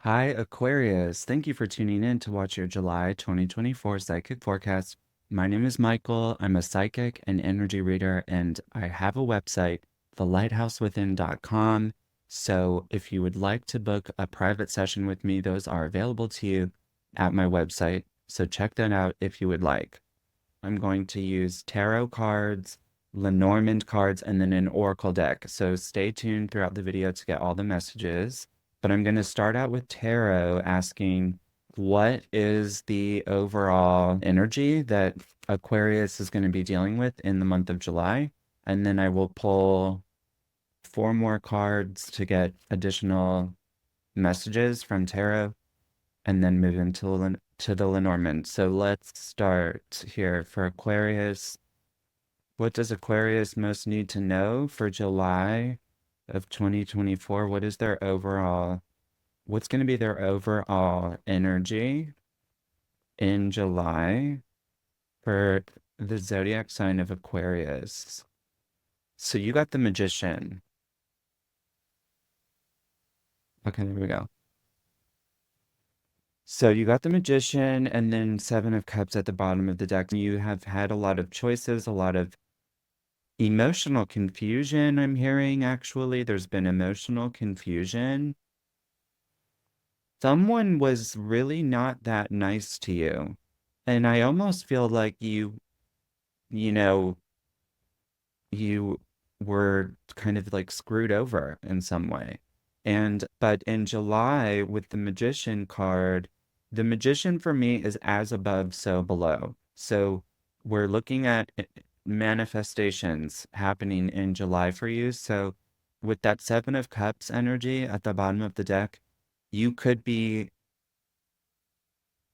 Hi, Aquarius. Thank you for tuning in to watch your July 2024 psychic forecast. My name is Michael. I'm a psychic and energy reader, and I have a website, thelighthouseWithin.com. So if you would like to book a private session with me, those are available to you at my website. So check that out if you would like. I'm going to use tarot cards, Lenormand cards, and then an oracle deck. So stay tuned throughout the video to get all the messages. But I'm going to start out with tarot, asking what is the overall energy that Aquarius is going to be dealing with in the month of July. And then I will pull four more cards to get additional messages from tarot and then move into to the Lenormand. So let's start here for Aquarius. What does Aquarius most need to know for July of 2024? What is their overall, what's going to be their overall energy in July for the zodiac sign of Aquarius? So you got the Magician. Okay, there we go. So you got the Magician and then Seven of Cups at the bottom of the deck. You have had a lot of choices, a lot of emotional confusion, I'm hearing, actually. There's been emotional confusion. Someone was really not that nice to you. And I almost feel like you know, you were kind of like screwed over in some way. But in July with the Magician card, the Magician for me is as above, so below. So we're looking at manifestations happening in July for you. So with that Seven of Cups energy at the bottom of the deck, you could be.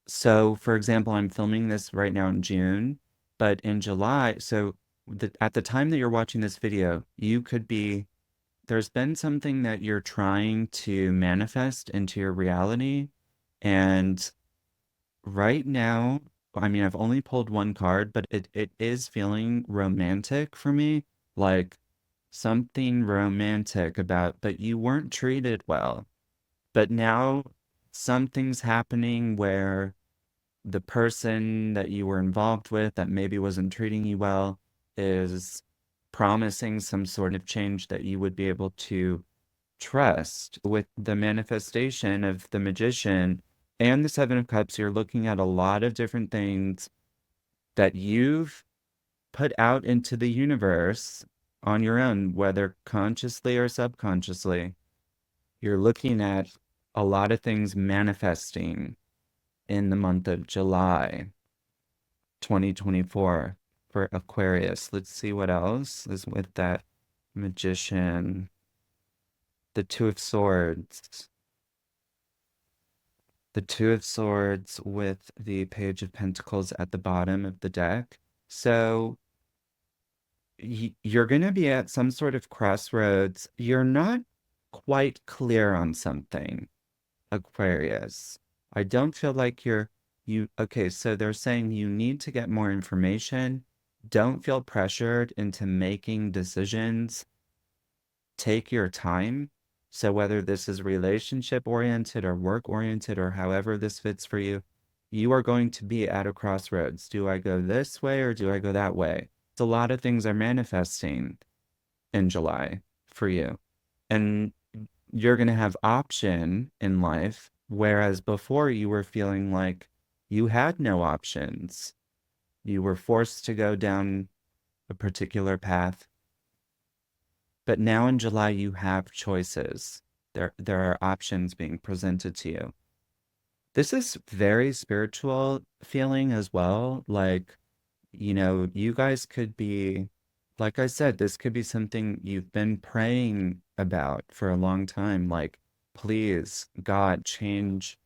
So, for example, I'm filming this right now in June, but in July, so at the time that you're watching this video, you could be, there's been something that you're trying to manifest into your reality. And right now, I mean, I've only pulled one card, but it is feeling romantic for me, like something romantic about, but you weren't treated well. But now something's happening where the person that you were involved with that maybe wasn't treating you well is promising some sort of change that you would be able to trust. With the manifestation of the Magician and the Seven of Cups, you're looking at a lot of different things that you've put out into the universe on your own, whether consciously or subconsciously. You're looking at a lot of things manifesting in the month of July 2024 for Aquarius. Let's see what else is with that Magician. The Two of Swords. The Two of Swords with the Page of Pentacles at the bottom of the deck. So you're going to be at some sort of crossroads. You're not quite clear on something, Aquarius. I don't feel like okay, so they're saying you need to get more information. Don't feel pressured into making decisions. Take your time. So whether this is relationship oriented or work oriented or however this fits for you, you are going to be at a crossroads. Do I go this way or do I go that way? A lot of things are manifesting in July for you. And you're going to have option in life, whereas before you were feeling like you had no options. You were forced to go down a particular path. But now in July, you have choices. There are options being presented to you. This is very spiritual feeling as well. Like, you guys could be, like I said, this could be something you've been praying about for a long time. Like, please, God, change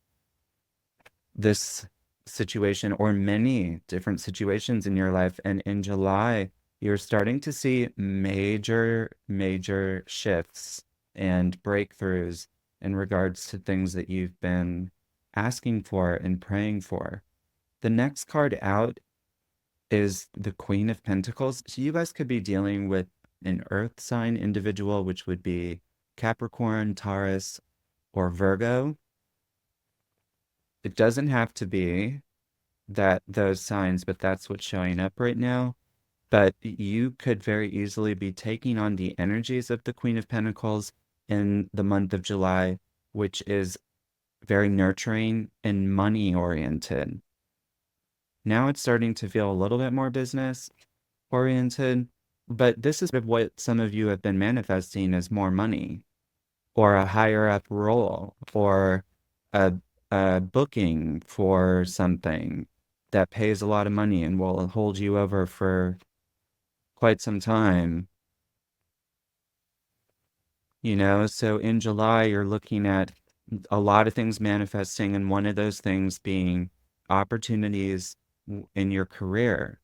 this situation or many different situations in your life. And in July, you're starting to see major, major shifts and breakthroughs in regards to things that you've been asking for and praying for. The next card out is the Queen of Pentacles. So you guys could be dealing with an earth sign individual, which would be Capricorn, Taurus, or Virgo. It doesn't have to be that those signs, but that's what's showing up right now. But you could very easily be taking on the energies of the Queen of Pentacles in the month of July, which is very nurturing and money oriented. Now it's starting to feel a little bit more business oriented, but this is what some of you have been manifesting as more money or a higher up role or a, a booking for something that pays a lot of money and will hold you over for quite some time. So in July, you're looking at a lot of things manifesting, and one of those things being opportunities in your career,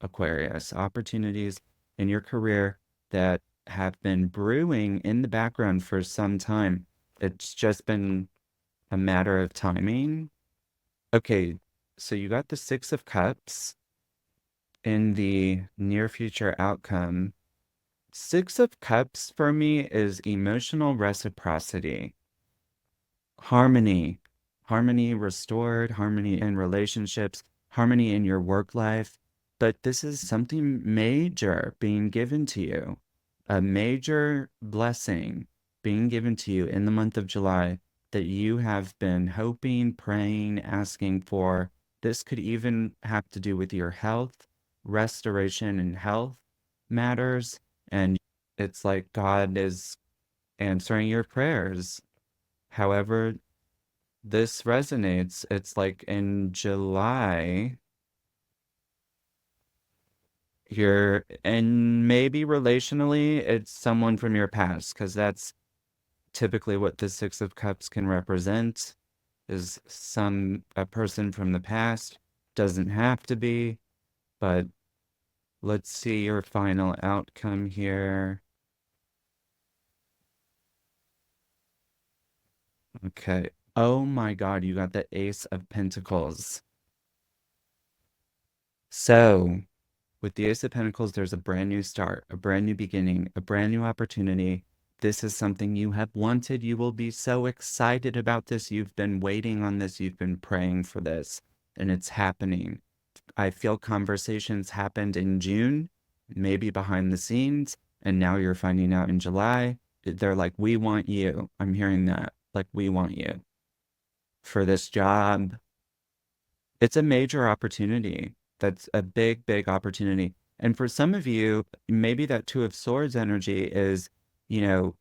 Aquarius, opportunities in your career that have been brewing in the background for some time. It's just been a matter of timing. Okay, so you got the Six of Cups in the near future outcome. Six of Cups for me is emotional reciprocity, harmony, harmony restored, harmony in relationships, harmony in your work life. But this is something major being given to you, a major blessing being given to you in the month of July that you have been hoping, praying, asking for. This could even have to do with your health, restoration and health matters. And it's like God is answering your prayers. However, this resonates. It's like in July, and maybe relationally, it's someone from your past, because that's typically what the Six of Cups can represent, is a person from the past. Doesn't have to be, but let's see your final outcome here. Okay. Oh my God, you got the Ace of Pentacles. So, with the Ace of Pentacles, there's a brand new start, a brand new beginning, a brand new opportunity. This is something you have wanted. You will be so excited about this. You've been waiting on this. You've been praying for this, and it's happening. I feel conversations happened in June, maybe behind the scenes, and now you're finding out in July. They're like, we want you. I'm hearing that. Like, we want you for this job. It's a major opportunity. That's a big, big opportunity. And for some of you, maybe that Two of Swords energy is, you know,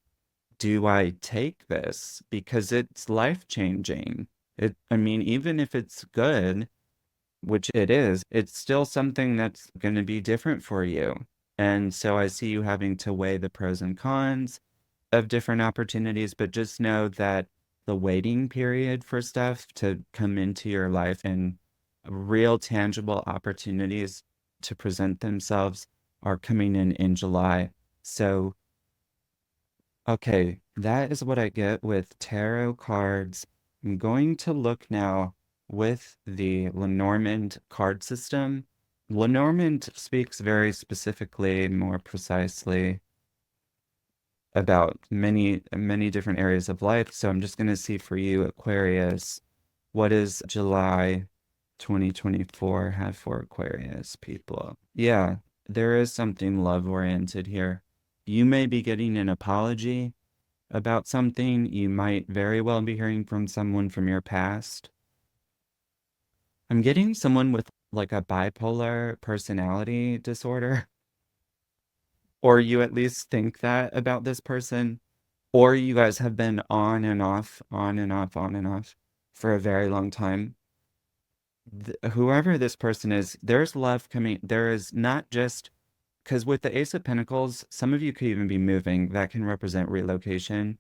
do I take this? Because it's life changing. I mean, even if it's good, which it is, it's still something that's going to be different for you. And so I see you having to weigh the pros and cons of different opportunities, but just know that the waiting period for stuff to come into your life and real tangible opportunities to present themselves are coming in July. So, okay, that is what I get with tarot cards. I'm going to look now with the Lenormand card system. Lenormand speaks very specifically, more precisely about many, many different areas of life. So I'm just going to see for you, Aquarius, what is July 2024 have for Aquarius people? Yeah, there is something love oriented here. You may be getting an apology about something. You might very well be hearing from someone from your past. I'm getting someone with like a bipolar personality disorder, or you at least think that about this person. Or you guys have been on and off, on and off, on and off for a very long time. Whoever this person is, there's love coming. There is not just because with the Ace of Pentacles, some of you could even be moving. That can represent relocation.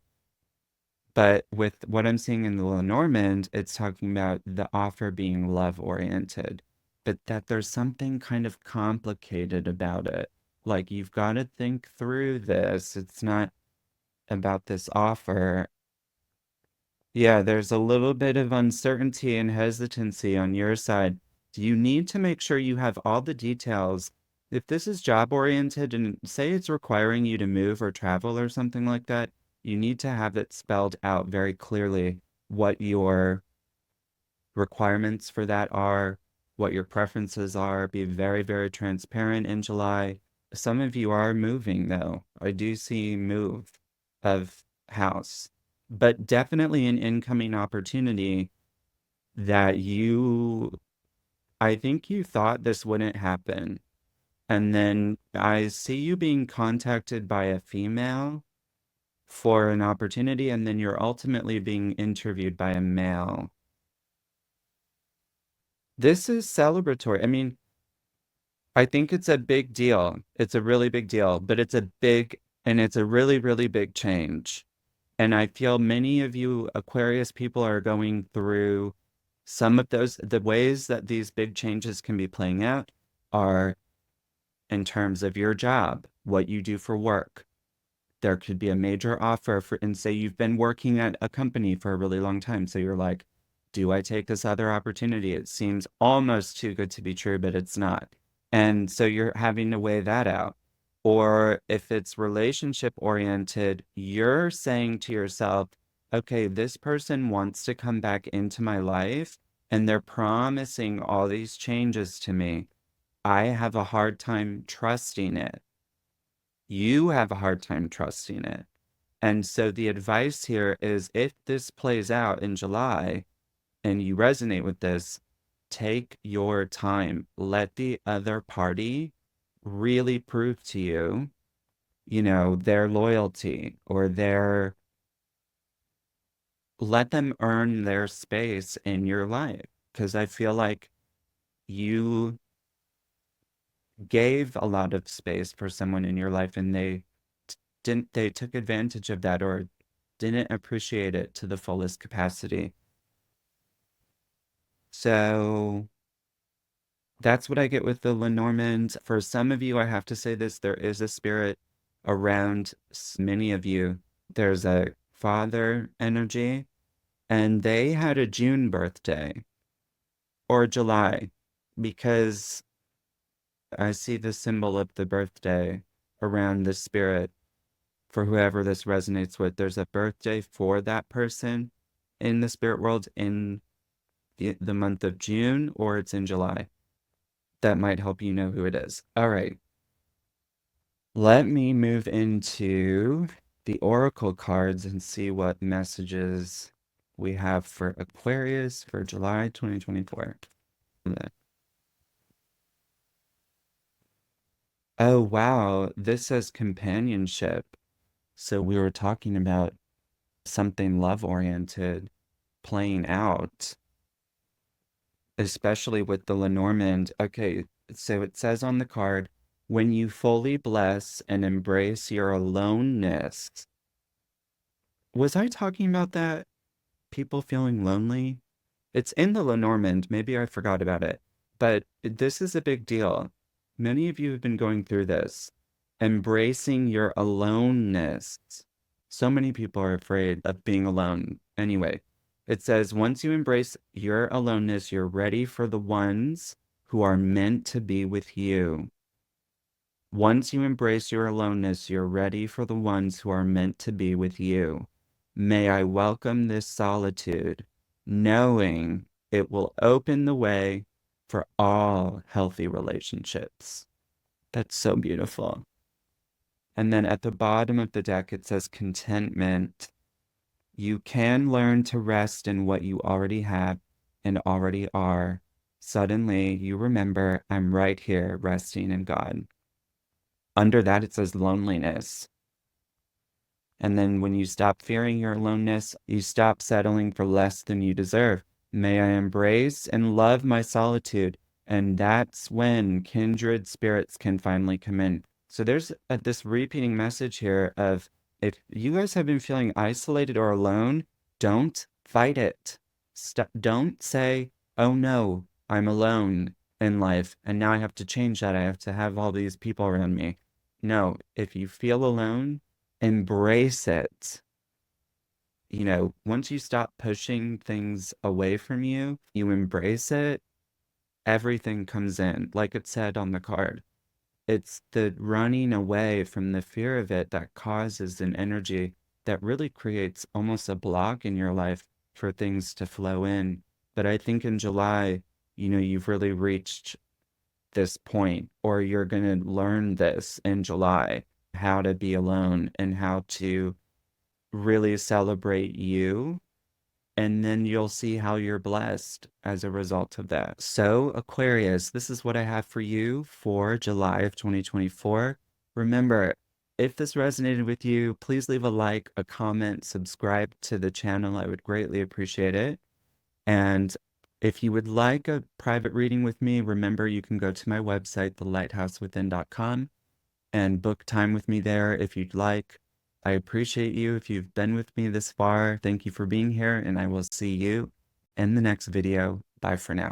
But with what I'm seeing in the Lenormand, it's talking about the offer being love oriented, but that there's something kind of complicated about it. Like you've got to think through this. It's not about this offer. Yeah, there's a little bit of uncertainty and hesitancy on your side. You need to make sure you have all the details. If this is job oriented and say it's requiring you to move or travel or something like that, you need to have it spelled out very clearly what your requirements for that are, what your preferences are. Be very, very transparent in July. Some of you are moving, though. I do see move of house, but definitely an incoming opportunity that I think you thought this wouldn't happen. And then I see you being contacted by a female for an opportunity, and then you're ultimately being interviewed by a male. This is celebratory. I mean, I think it's a big deal. It's a really big deal, but it's a really, really big change. And I feel many of you Aquarius people are going through some of the ways that these big changes can be playing out are in terms of your job, what you do for work. There could be a major offer and say you've been working at a company for a really long time. So you're like, do I take this other opportunity? It seems almost too good to be true, but it's not. And so you're having to weigh that out. Or if it's relationship oriented, you're saying to yourself, okay, this person wants to come back into my life and they're promising all these changes to me. I have a hard time trusting it. You have a hard time trusting it. And so the advice here is if this plays out in July and you resonate with this, take your time. Let the other party really prove to you, their loyalty or let them earn their space in your life. Because I feel like you gave a lot of space for someone in your life and they took advantage of that or didn't appreciate it to the fullest capacity. So that's what I get with the Lenormand. For some of you, I have to say this, there is a spirit around many of you. There's a father energy, and they had a June birthday or July because I see the symbol of the birthday around the spirit. For whoever this resonates with, there's a birthday for that person in the spirit world in the month of June, or it's in July. That might help you know who it is. All right. Let me move into the oracle cards and see what messages we have for Aquarius for July 2024. Oh, wow. This says companionship. So we were talking about something love-oriented playing out, especially with the Lenormand. Okay, so it says on the card, when you fully bless and embrace your aloneness. Was I talking about that? People feeling lonely? It's in the Lenormand. Maybe I forgot about it. But this is a big deal. Many of you have been going through this. Embracing your aloneness. So many people are afraid of being alone. Anyway, it says, once you embrace your aloneness, you're ready for the ones who are meant to be with you. Once you embrace your aloneness, you're ready for the ones who are meant to be with you. May I welcome this solitude, knowing it will open the way for all healthy relationships. That's so beautiful. And then at the bottom of the deck, it says contentment. You can learn to rest in what you already have and already are. Suddenly, you remember, I'm right here resting in God. Under that, it says loneliness. And then when you stop fearing your aloneness, you stop settling for less than you deserve. May I embrace and love my solitude. And that's when kindred spirits can finally come in. So there's this repeating message here of if you guys have been feeling isolated or alone, don't fight it. Don't say, oh no, I'm alone in life. And now I have to change that. I have to have all these people around me. No, if you feel alone, embrace it. Once you stop pushing things away from you, you embrace it, everything comes in, like it said on the card. It's the running away from the fear of it that causes an energy that really creates almost a block in your life for things to flow in. But I think in July, you've really reached this point, or you're going to learn this in July, how to be alone and how to really celebrate you. And then you'll see how you're blessed as a result of that. So, Aquarius, this is what I have for you for July of 2024. Remember, if this resonated with you, please leave a like, a comment, subscribe to the channel. I would greatly appreciate it. And if you would like a private reading with me, remember you can go to my website, thelighthouseWithin.com, and book time with me there if you'd like. I appreciate you if you've been with me this far. Thank you for being here, and I will see you in the next video. Bye for now.